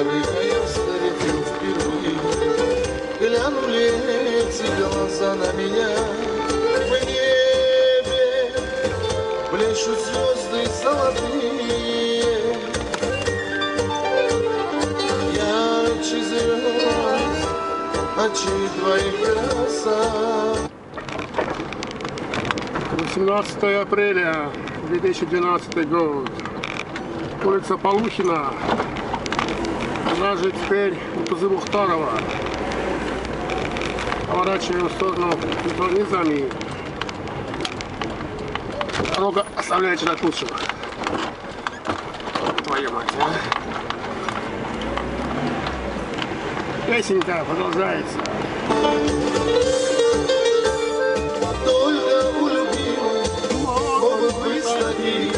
старых, а я встретил впервые. Глянули эти глаза на меня. В небе блещут звезды золотые. Ярче звезд, очей твоих краса. 18 апреля 2012 год. Улица Полухина. Она же теперь Муртазы Мухтарова. Поворачиваем в сторону Низами. Дорога оставляет желать лучшего. Твою мать, а? Песенка продолжается. Только у любимых могут быть такие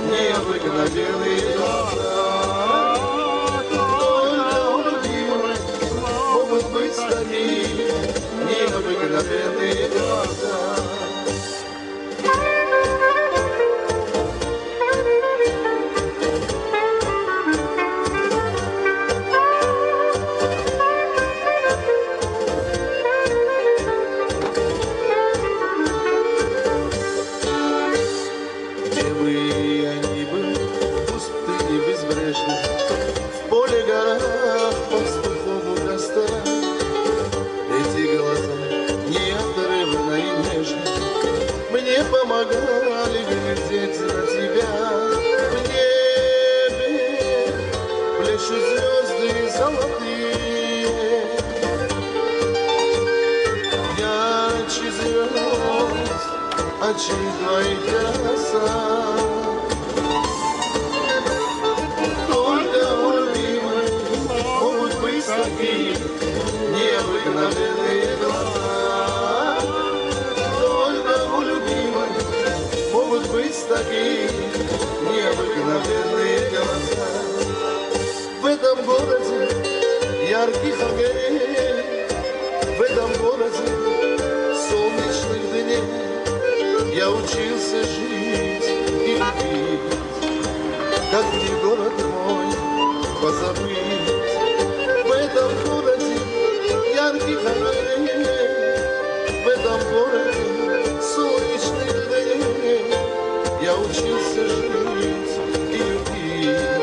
необыкновенные глаза. Только у любимых могут быть такие необыкновенные глаза. Помогали глядеть на тебя. В небе блещут звезды золотые. Ярче звезд, очей твоих краса. Только у любимых могут быть такие необыкновенные глаза. Быть такие необыкновенные голоса. В этом городе ярких огней, в этом городе солнечных дней я учился жить и любить. Как мне город мой позабыть? В этом городе ярких огней, в этом городе солнечных дней я учился жить и любить.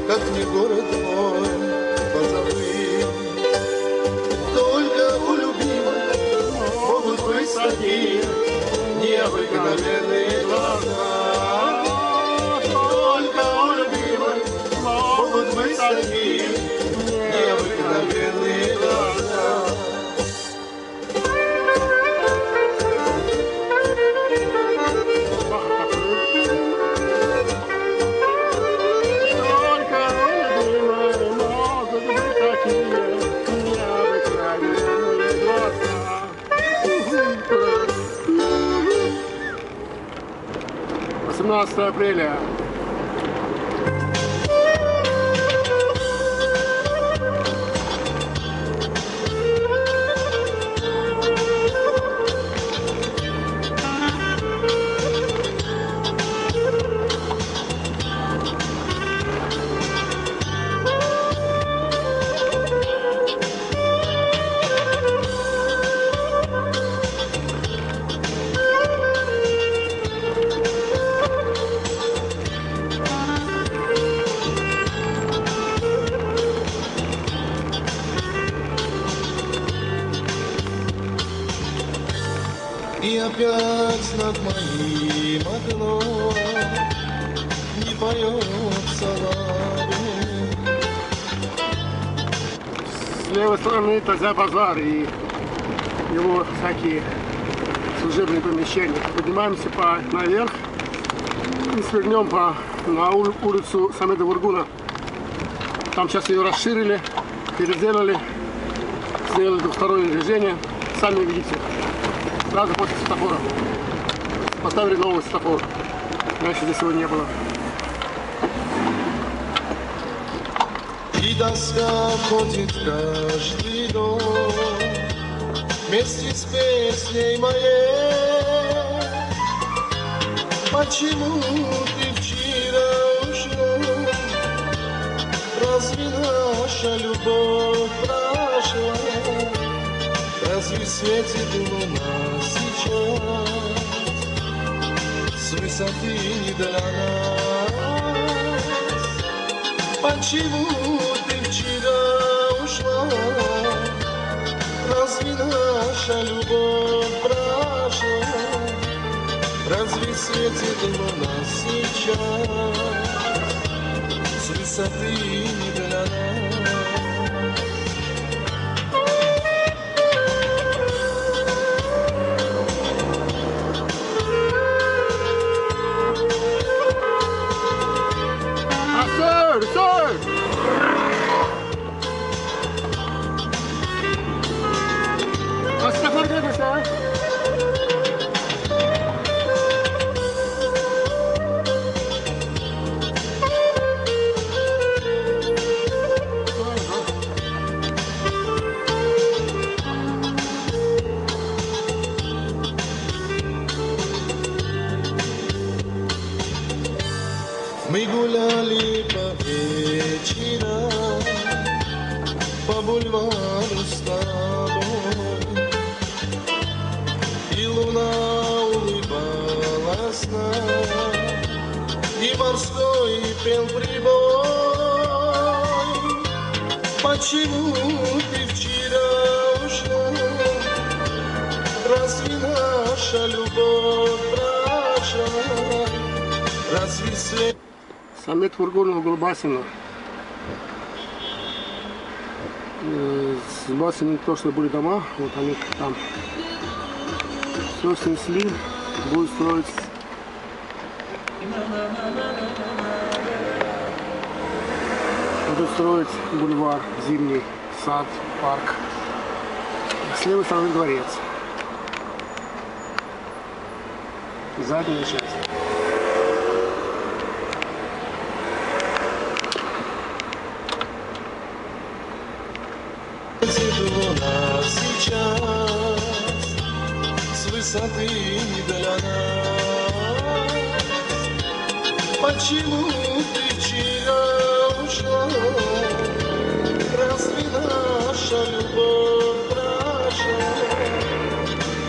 Как мне город мой позабыть? Только у любимых могут быть такие необыкновенные глаза. Только у любимых могут быть такие необыкновенные глаза. Апреля. И опять над моим окном не поет соловей. С левой стороны Таза-базар и его всякие служебные помещения. Поднимаемся наверх и свернем на улицу Самеда Вургуна. Там сейчас ее расширили, переделали, сделали двухстороннее движение. Сами видите. Сразу после светофора. Поставили новый светофор. Раньше здесь его не было. И доска ходит каждый дом вместе с песней моей. Почему ты вчера ушла? Разве наша любовь прошла? Разве светит луна сейчас? С высоты не для нас. Почему ты вчера ушла? Разве наша любовь прошла? Разве светит луна сейчас? С высоты не для нас. Сэр! Остановите, сэр! Мы гуляли по вечерам, по бульвару с тобой, и луна улыбалась нам, и морской пел прибой. Почему ты вчера ушла? Разве наша любовь прошла? Разве свет? Самет фургонов был Басина. С Басиной то, что были дома, вот они там все снесли, будут строить. Будут строить бульвар, зимний сад, парк. С левой стороны дворец. Задняя часть. Луна сейчас с высоты не для нас. Почему ты вчера ушла? Разве наша любовь прошла?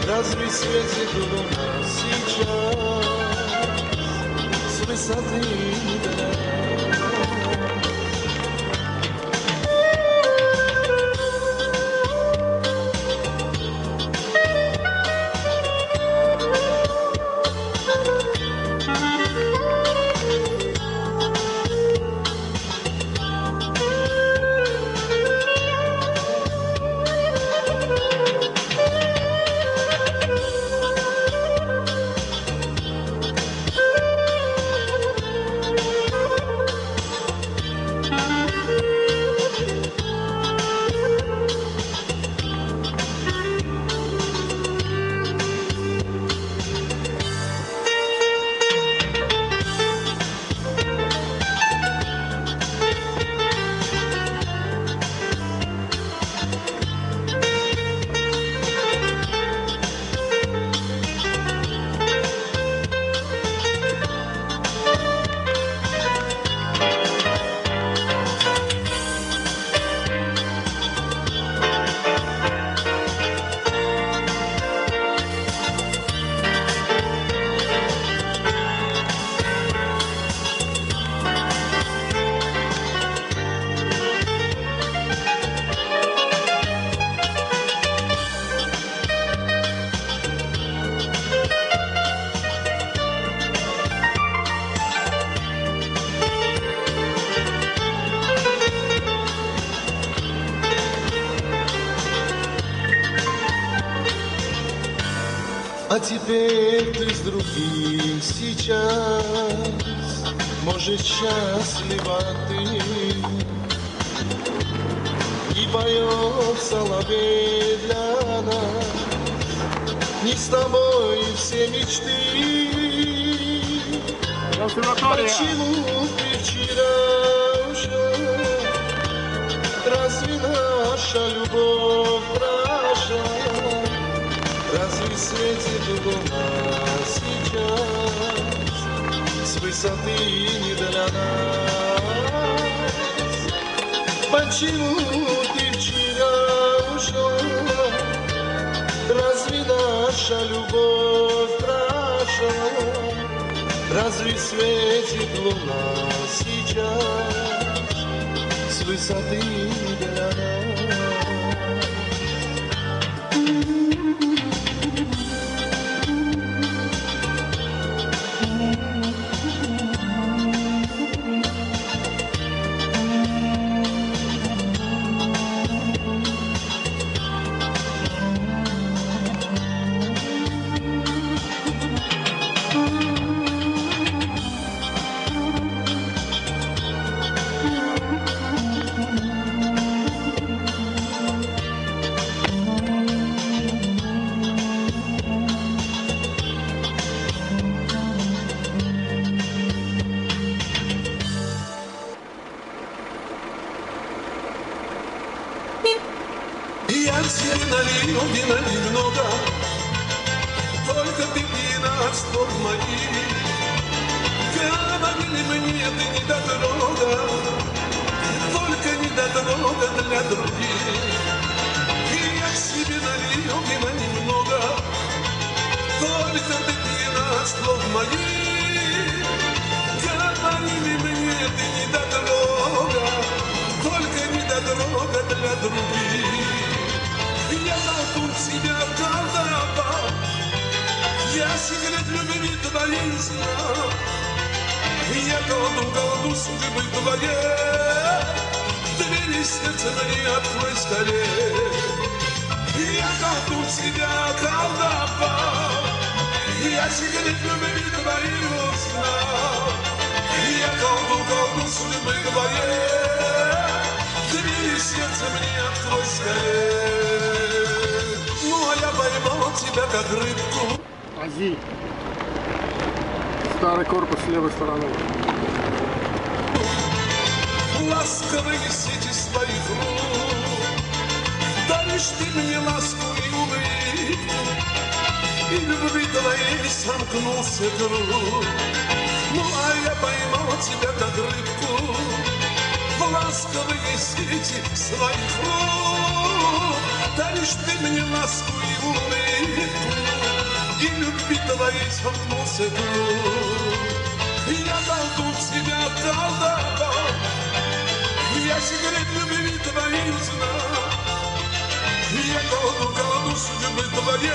Разве светит луна сейчас с высоты не для нас? А теперь ты с другим сейчас, может, счастлива ты. И поет соловей для нас, не с тобой все мечты. Почему ты вчера ушла? Разве наша любовь прошла? Разве светит луна сейчас с высоты не для нас? Почему ты вчера ушла? Разве наша любовь прошла? Разве светит луна сейчас с высоты города? Я тебе налью вина немного, только ты пьяна от слов моих. Говорили мне, ты не дотрога, только не дотрога для других. И я себе налью вина немного, только ты пьяна от слов моих. Говорили мне, ты не дотрога, только не дотрога для других. Я толкун себя колдовал, я секрет любви твоей знал. Я колду судьбы твоей, двери сердца мне открой скорее. Я колдун себя колдовал, я секрет любви твоей узнал. Я колду судьбы твоей, двери сердца мне открой скорее. Ну, а я поймал тебя как рыбку. Ази. Старый корпус с левой стороны. Ласковые сети своих рук, даришь ты мне ласку и улыбку, и любви твоей сомкнулся круг. Ну, а я поймал тебя как рыбку в ласковые сети своих рук. Даришь ты мне ласку и улыбку, и любви твоей сомкнулся круг. Я колдун себя колдовал, я секрет любви твоей узнал. Я колдун судьбы твоей,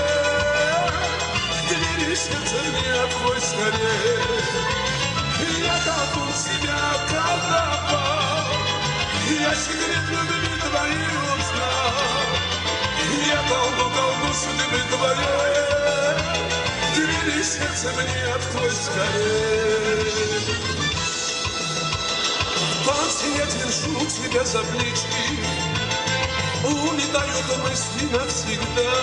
двери сердца мне открой скорее. Я колдун себя колдовал, я секрет любви твоей узнал. Я колдун судьбы твоей, двери сердца мне открой скорее. В танце я держу тебя за плечи, улетают мысли навсегда.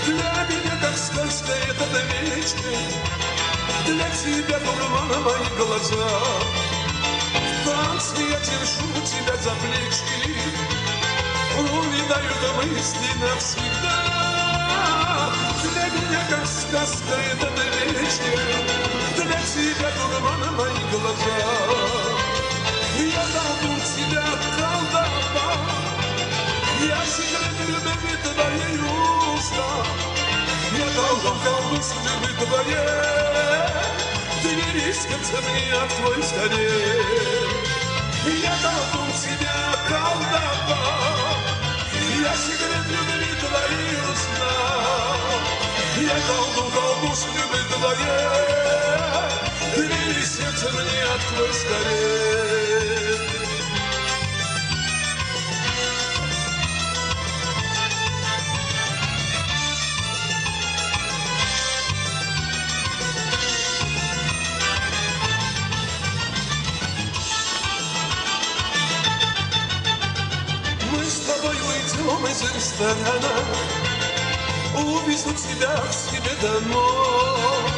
Для меня как сказка эта вечность, для тебя дурмана мои глаза. В танце я держу тебя за плечи, улетают мысли навсегда. Для меня как сказка эта вечность, для тебя дурмана мои глаза. Я колдун себя колдовал, я секрет любви твоей узнал. Я колдун судьбы твоей, двери сердца мне открой скорее. Я колдун себя колдовал, я секрет любви твоей узнал. Я колдун судьбы твоей, двери сердца мне открой скорее. Из ресторана увезу тебя к себе домой.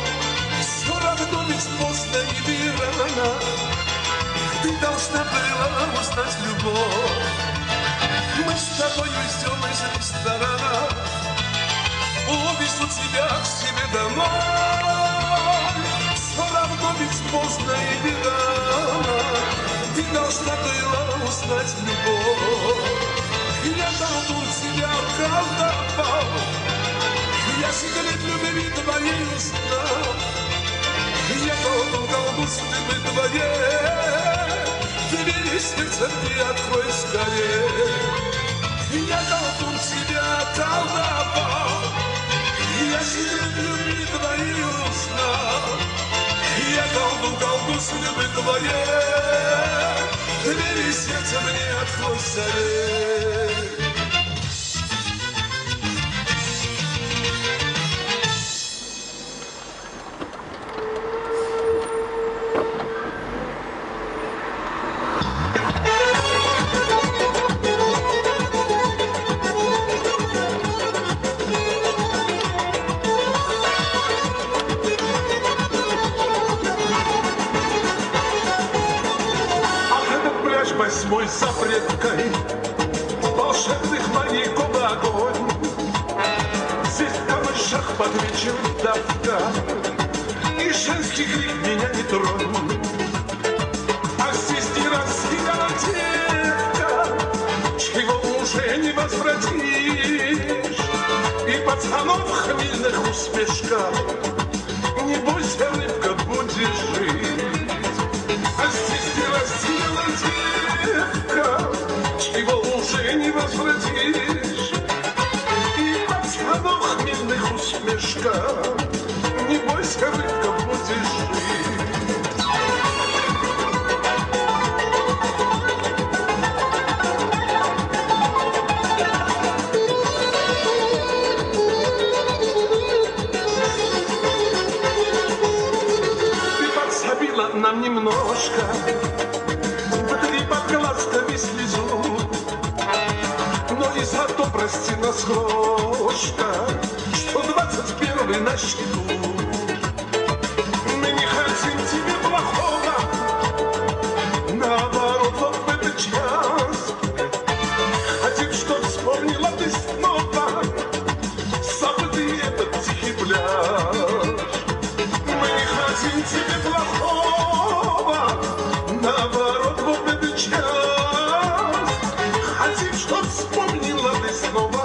Все равно ведь поздно или рано, ты должна была узнать любовь. Мы с тобой уйдем из ресторана, увезу тебя к себе домой. Все равно ведь поздно или рано, Ты должна была узнать любовь. Я давно тебя колдовал, я секрет любви твоей узнал. Я колдун колду судьбы твоей, двери сердца мне открой скорее. Я колдун тебя колдовал, я секрет любви твоей узнал. Я колдун судьбы твоей, двери сердца мне открой скорее. Восьмой запреткой волшебных маяков огонь. Здесь в камышах под вечер давка, и женский крик меня не тронь. А здесь не рассеяна девка, чего уже не возвратишь. И пацанов хмельных усмешка, не бойся, рыбка, будешь жить. А здесь не рассеяна девка, чего уже не возвратишь. И пацанов хмельных усмешка, не бойся, рыбка, будешь жить. Ты подсобила нам немножко, вдали под глазками слезу, но и зато прости нас, крошка, что 21-й на счету. Мы не хотим тебе плохого, наоборот, вот в этот час хотим, чтоб вспомнила ты снова забытый этот тихий пляж. Мы не хотим тебе плохого, наоборот, вот в этот час хотим, чтоб вспомнила ты снова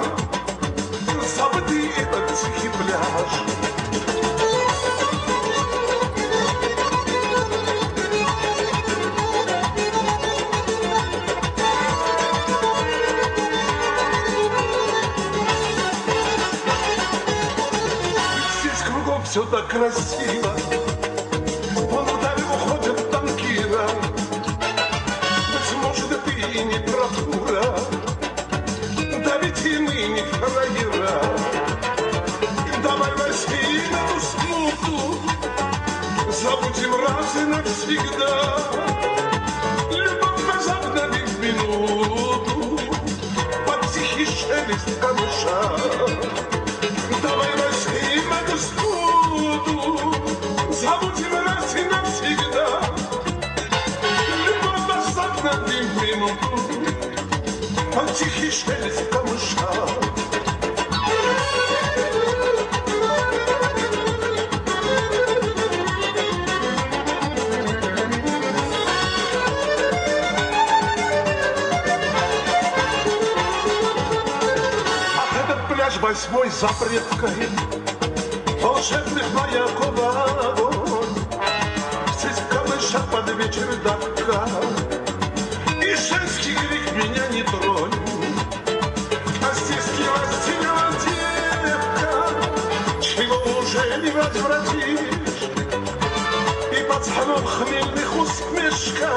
забытый этот тихий пляж. Здесь кругом все так красиво, вон вдаль уходят танкира. Быть может, ты и не бравура, да ведь и мы не фраера. Давай возьми эту смуту, забудем раз и навсегда. Любовь возобновим в минуту под тихий шелест камыша. Давай возьмем эту смуту, забудем раз и навсегда. Любовь возобновим в минуту под тихий шелест камыша. Восьмой запреткой волшебных маяков огонь. Здесь в камышах под вечер давка, и женский крик меня не тронь. А здесь не растеряла девка, чего уже не возвратишь. И пацанов хмельных усмешка,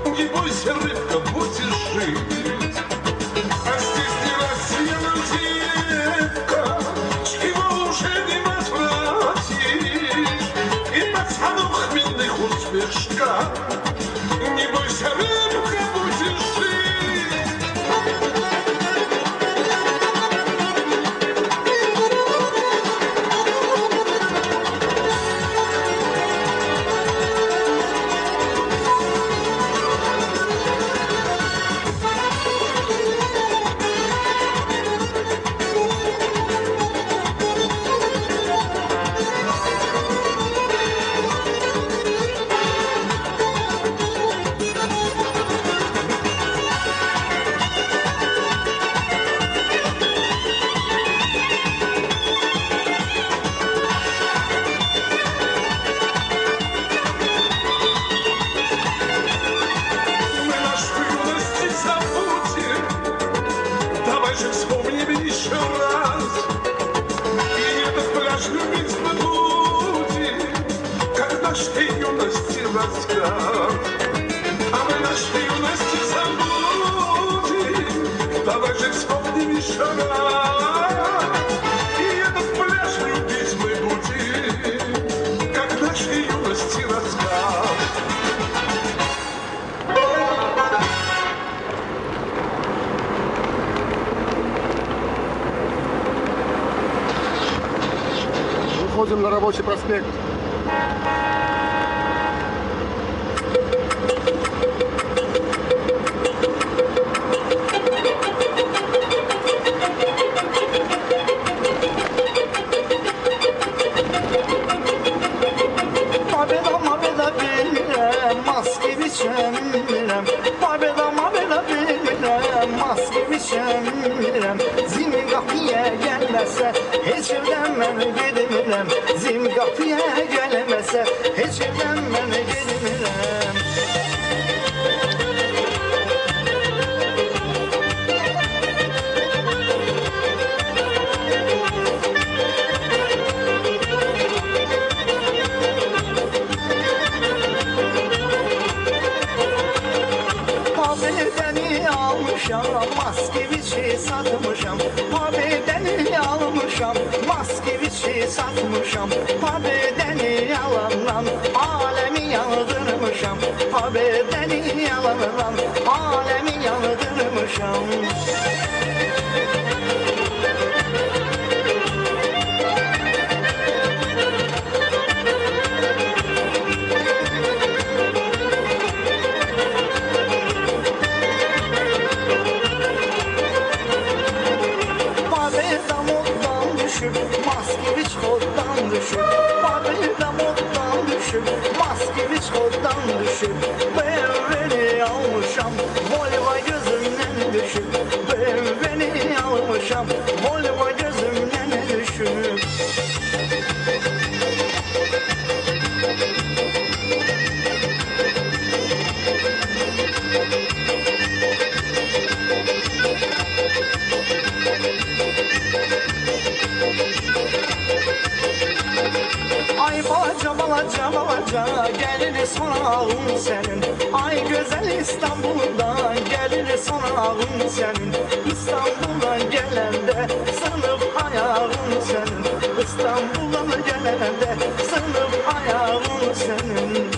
не бойся, рыбка, будешь жить. А здесь не рассеяна девка, чего уже не возвратишь. И пацанов хмельных усмешка, не бойся, рыбка, будешь жить. нашей юности рассказ, а мы нашей юности забудем. Давай же вспомним еще раз, и этот пляж любить мы будем, как нашей юности рассказ. Выходим на Рабочий проспект. Mabeda mabeda bilmirəm, maske biçəmirəm. Mabeda mabeda bilmirəm, maske biçəmirəm. Zil qapıya gəlməsə, heç evdən mən gedmirəm. Zil qapıya gəlməsə, heç evdən mən gedmirəm. Habedeni almışam, maske biçi satmışam. Habedeni almışam, maske biçi satmışam. Habedeni yalandan alemi yandırmışam. Habedeni yalandan alemi yandırmışam. Maske biç koddan düşüp, babelda moddan düşüp, maske biç koddan düşüp, beni almışam, Volvo gözümden düşüp, beni almışam, Volvo gözümden düşüp. Ay balaca balaca balaca gelir sonağın senin. Ay güzel İstanbul'dan gelir sonağın senin. İstanbul'dan gelende sınıf ayağın senin. İstanbul'dan gelende sınıf ayağın senin.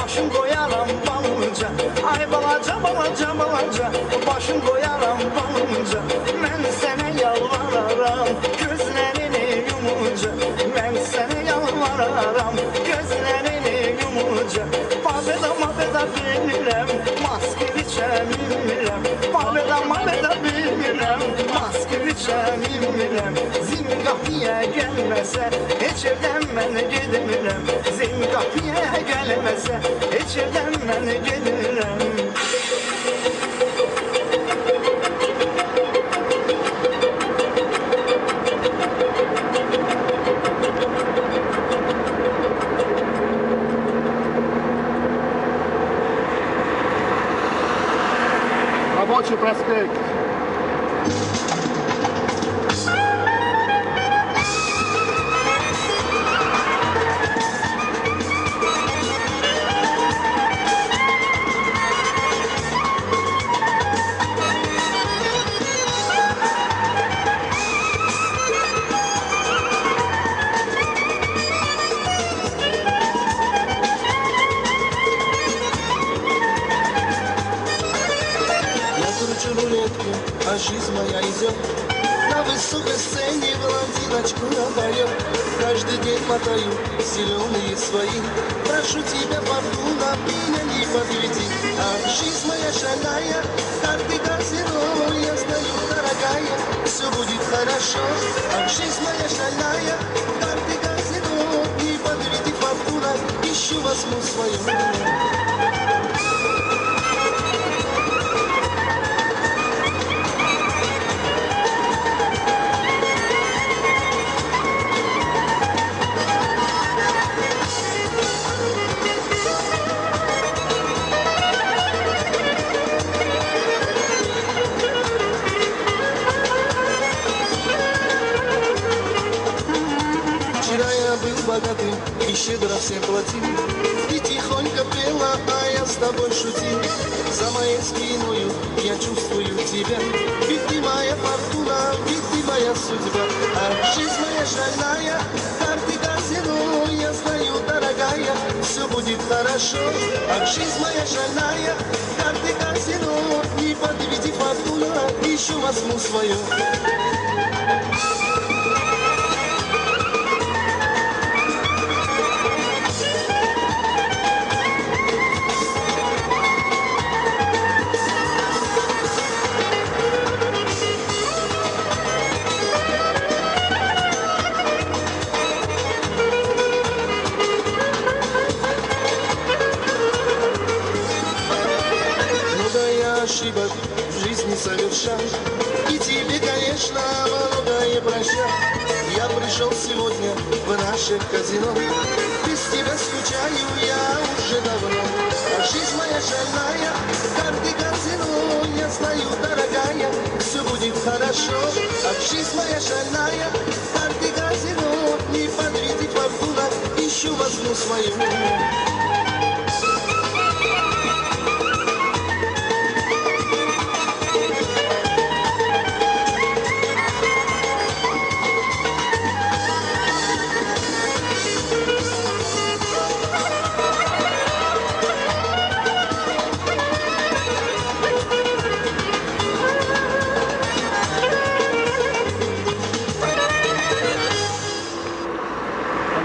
Başım koyaram balınca. Ay balaca balaca balaca, başım koyaram balınca. Ben sana yalvararam, gözlerini yumunca. Ben sana yalvararam, gözlerini yumunca. Mabeda mabeda bilmirəm, maske biçəmirəm. Mabeda mabeda bilmirəm, maske biçəmirəm. Zil qapıya gəlməsə, heç evdən mən gedmirəm. Zil qapıya gəlməsə, heç evdən mən gedmirəm. Рабочий проспект. А жизнь моя идет на высокой сцене, блондиночку поет. Каждый день мотаю зеленые свои. Прошу тебя, фортуна, меня не подведи. А жизнь моя шальная, карты казино, я знаю, дорогая, все будет хорошо. А жизнь моя шальная, карты казино, не подведи, фортуна, ищу возьму свою. мимо, а я с тобой шутил. За моей спиною я чувствую тебя. Ведь ты моя фортуна, ведь ты моя судьба. А жизнь моя шальная, карты казино. Я знаю, дорогая, все будет хорошо. А жизнь моя шальная, карты казино. Не подведи, фортуна, еще возьму свое. Ошибок в жизни совершал. И тебе, конечно, многое прощал. Я пришел сегодня в наше казино. Без тебя скучаю я уже давно. А жизнь моя шальная, карты казино. Я знаю, дорогая, все будет хорошо. А жизнь моя шальная, карты казино. Не подведи, фортуна, еще возьму свою.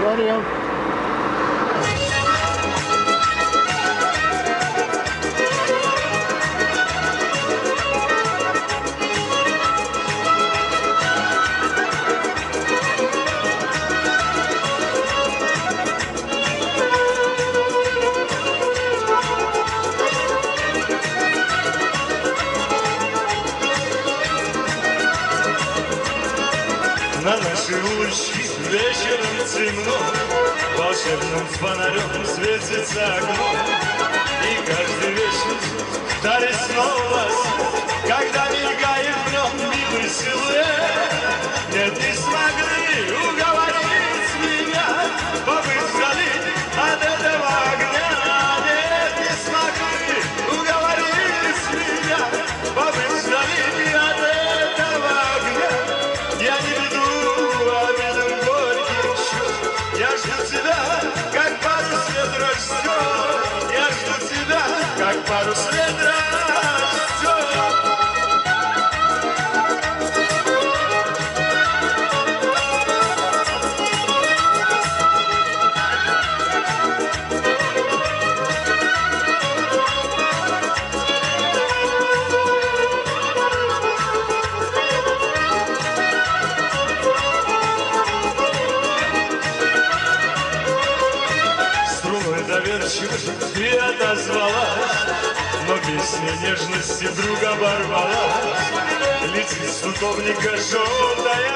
Авария. На нашей улочке вечером темно, волшебным фонарем светится окно. И каждый вечер вдали снова, когда мелькает в нем милый силуэт. Нет, не смогли уговорить меня побыть вдали от этого огня. Нет, не смогли уговорить меня побыть вдали от этого огня. Я не веду обидом горьких чувств. Я жду тебя, как парус ветра ждет. Я жду тебя, как парус ветра ждет. Ты отозвалась, но песня нежности вдруг оборвалась. Летит с утовника желтая